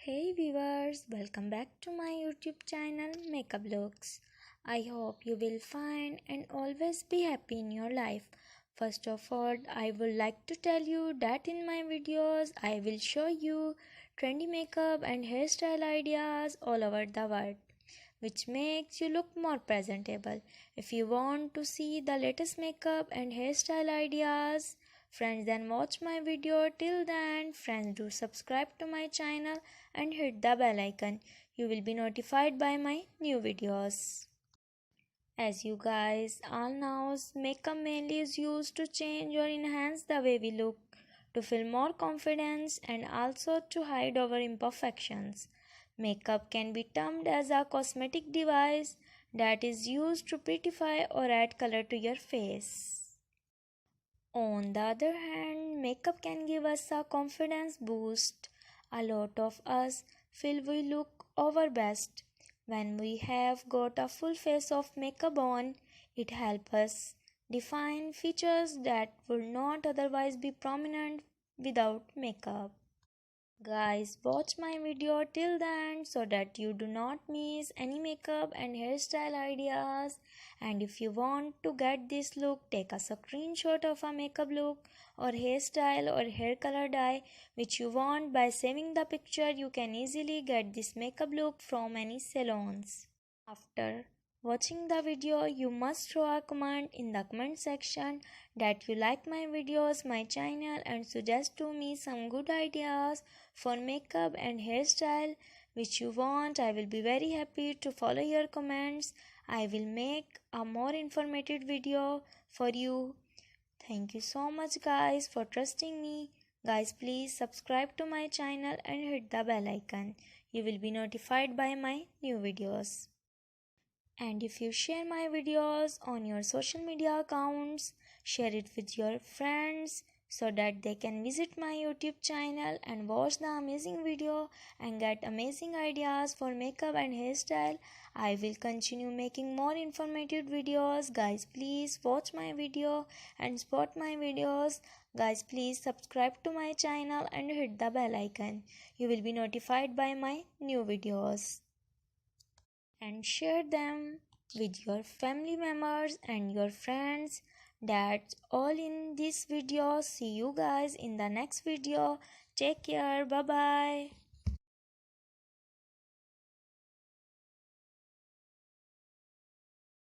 Hey viewers, welcome back to my YouTube channel Makeup Looks. I hope you will find and always be happy in your life. First of all, I would like to tell you that in my videos I will show you trendy makeup and hairstyle ideas all over the world, which makes you look more presentable. If you want to see the latest makeup and hairstyle ideas, friends, then watch my video till then. Friends, do subscribe to my channel and hit the bell icon. You will be notified by my new videos. As you guys all know, makeup mainly is used to change or enhance the way we look, to feel more confidence and also to hide our imperfections. Makeup can be termed as a cosmetic device that is used to beautify or add color to your face. On the other hand, makeup can give us a confidence boost. A lot of us feel we look our best when we have got a full face of makeup on. It helps us define features that would not otherwise be prominent without makeup. Guys, watch my video till the end so that you do not miss any makeup and hairstyle ideas. And if you want to get this look, take a screenshot of a makeup look or hairstyle or hair color dye which you want. By saving the picture, you can easily get this makeup look from any salons. After watching the video, you must throw a comment in the comment section that you like my videos, my channel, and suggest to me some good ideas for makeup and hairstyle which you want. I will be very happy to follow your comments. I will make a more informative video for you. Thank you so much guys for trusting me. Guys, please subscribe to my channel and hit the bell icon. You will be notified by my new videos. And if you share my videos on your social media accounts, share it with your friends so that they can visit my YouTube channel and watch the amazing video and get amazing ideas for makeup and hairstyle. I will continue making more informative videos. Guys, please watch my video and support my videos. Guys, please subscribe to my channel and hit the bell icon. You will be notified by my new videos. And share them with your family members and your friends. That's all in this video. See you guys in the next video. Take care. Bye bye.